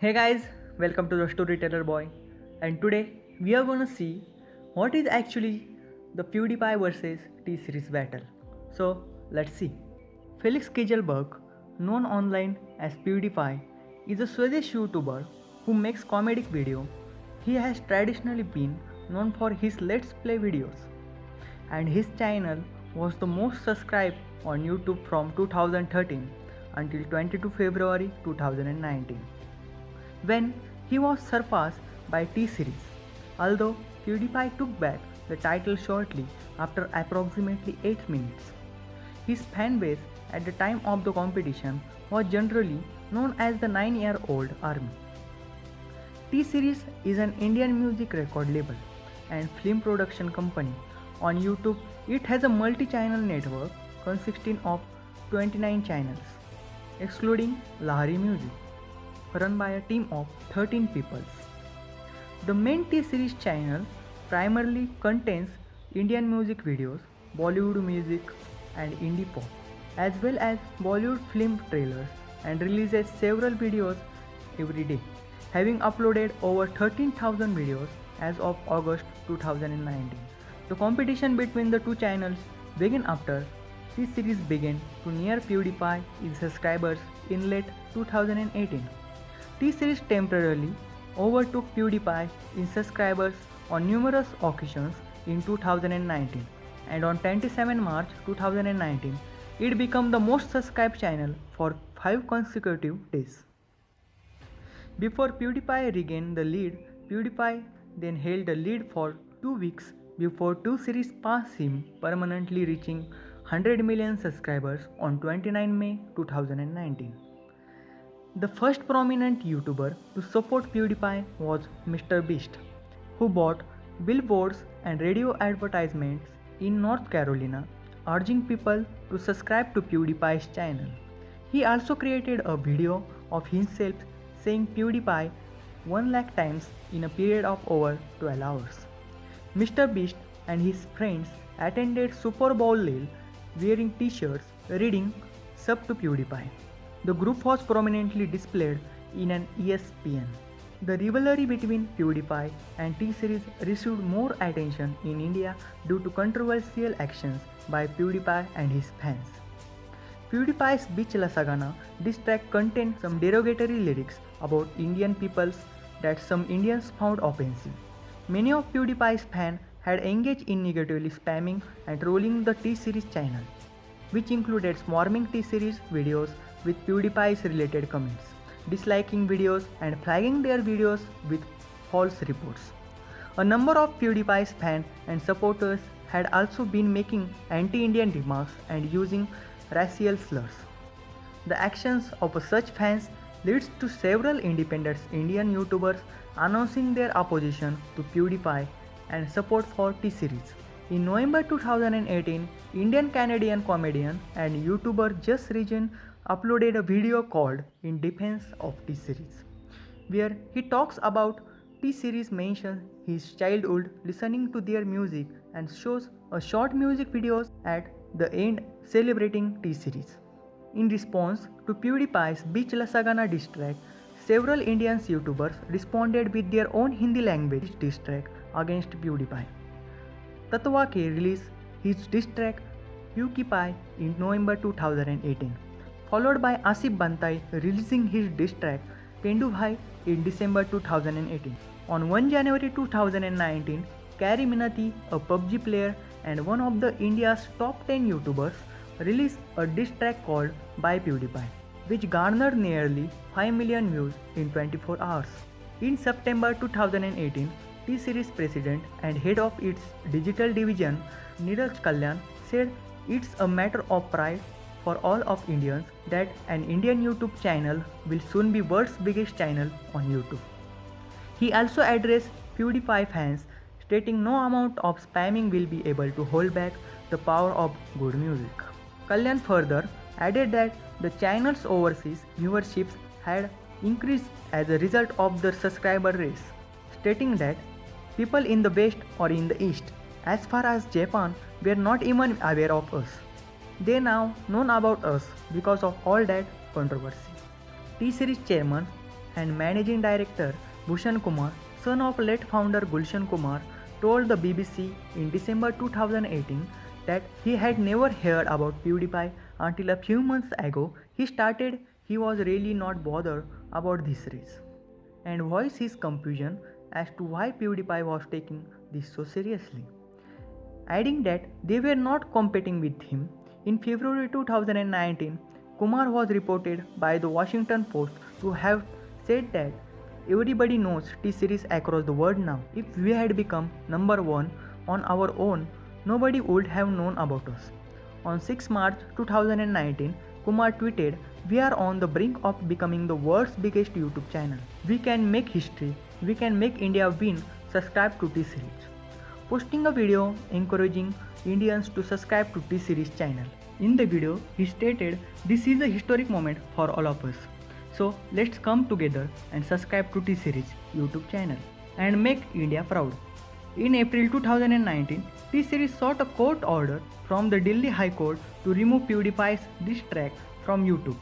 Hey guys, welcome to the Storyteller Boy. And today we are gonna see what is actually the PewDiePie versus T Series battle. So let's see. Felix Kjellberg, known online as PewDiePie, is a Swedish YouTuber who makes comedic video. He has traditionally been known for his Let's Play videos, and his channel was the most subscribed on YouTube from 2013 until 22 February 2019, when he was surpassed by T-Series, although PewDiePie took back the title shortly after approximately 8 minutes. His fanbase at the time of the competition was generally known as the 9-year-old army. T-Series is an Indian music record label and film production company. On YouTube, it has a multi-channel network consisting of 29 channels, excluding Lahari Music, run by a team of 13 people. The main T-Series channel primarily contains Indian music videos, Bollywood music and indie pop, as well as Bollywood film trailers, and releases several videos every day, having uploaded over 13,000 videos as of August 2019. The competition between the two channels began after T-Series began to near PewDiePie in subscribers in late 2018. T-Series temporarily overtook PewDiePie in subscribers on numerous occasions in 2019, and on 27 March 2019, it became the most subscribed channel for 5 consecutive days. Before PewDiePie regained the lead, PewDiePie then held the lead for 2 weeks before T-Series passed him, permanently reaching 100 million subscribers on 29 May 2019. The first prominent YouTuber to support PewDiePie was MrBeast, who bought billboards and radio advertisements in North Carolina, urging people to subscribe to PewDiePie's channel. He also created a video of himself saying PewDiePie 1 lakh times in a period of over 12 hours. MrBeast and his friends attended Super Bowl Lil wearing t-shirts reading "Sub to PewDiePie." The group was prominently displayed in an ESPN. The rivalry between PewDiePie and T-Series received more attention in India due to controversial actions by PewDiePie and his fans. PewDiePie's Beach La Sagana diss track contained some derogatory lyrics about Indian peoples that some Indians found offensive. Many of PewDiePie's fans had engaged in negatively spamming and trolling the T-Series channel, which included swarming T-Series videos with PewDiePie's related comments, disliking videos and flagging their videos with false reports. A number of PewDiePie's fans and supporters had also been making anti-Indian remarks and using racial slurs. The actions of such fans leads to several independent Indian YouTubers announcing their opposition to PewDiePie and support for T-Series. In November 2018, Indian-Canadian comedian and YouTuber Just Region uploaded a video called "In Defense of T-Series", where he talks about T-Series, mentions his childhood listening to their music, and shows a short music videos at the end celebrating T-Series. In response to PewDiePie's Beach La Sagana diss track, several Indian YouTubers responded with their own Hindi language diss track against PewDiePie. Tatwa K released his diss track PewDiePie in November 2018, followed by Asif Bantai releasing his diss track Pendu Bhai in December 2018. On 1 January 2019, Carrie Minati, a PUBG player and one of the India's top 10 YouTubers, released a diss track called By PewDiePie, which garnered nearly 5 million views in 24 hours. In September 2018, T-Series president and head of its digital division, Neeraj Kalyan, said it's a matter of pride for all of Indians that an Indian YouTube channel will soon be world's biggest channel on YouTube. He also addressed PewDiePie fans, stating no amount of spamming will be able to hold back the power of good music. Kalyan further added that the channel's overseas viewerships had increased as a result of the subscriber race, stating that people in the West or in the East, as far as Japan, were not even aware of us. They now known about us because of all that controversy. T-Series chairman and managing director Bhushan Kumar, son of late founder Gulshan Kumar, told the BBC in December 2018 that he had never heard about PewDiePie until a few months ago he was really not bothered about this race, and voiced his confusion as to why PewDiePie was taking this so seriously, adding that they were not competing with him. In February 2019, Kumar was reported by the Washington Post to have said that everybody knows T-Series across the world now. If we had become number one on our own, nobody would have known about us. On 6 March 2019, Kumar tweeted, "We are on the brink of becoming the world's biggest YouTube channel. We can make history. We can make India win. Subscribe to T-Series." Posting a video encouraging Indians to subscribe to T-Series channel. In the video, he stated, "This is a historic moment for all of us. So let's come together and subscribe to T-Series YouTube channel and make India proud." In April 2019, T-Series sought a court order from the Delhi High Court to remove PewDiePie's diss track from YouTube,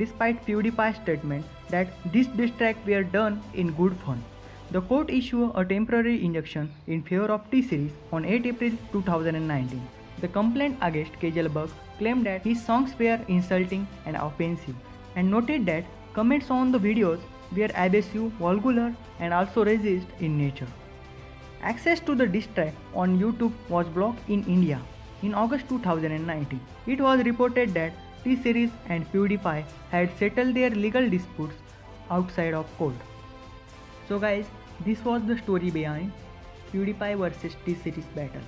despite PewDiePie's statement that these diss tracks were done in good fun. The court issued a temporary injunction in favor of T-Series on 8 April 2019. The complaint against Kejalbag claimed that his songs were insulting and offensive, and noted that comments on the videos were abusive, vulgar, and also racist in nature. Access to the diss track on YouTube was blocked in India in August 2019. It was reported that T-Series and PewDiePie had settled their legal disputes outside of court. So guys, this was the story behind PewDiePie vs T-Series battle.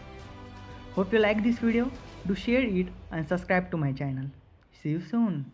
Hope you like this video. Do share it and subscribe to my channel. See you soon.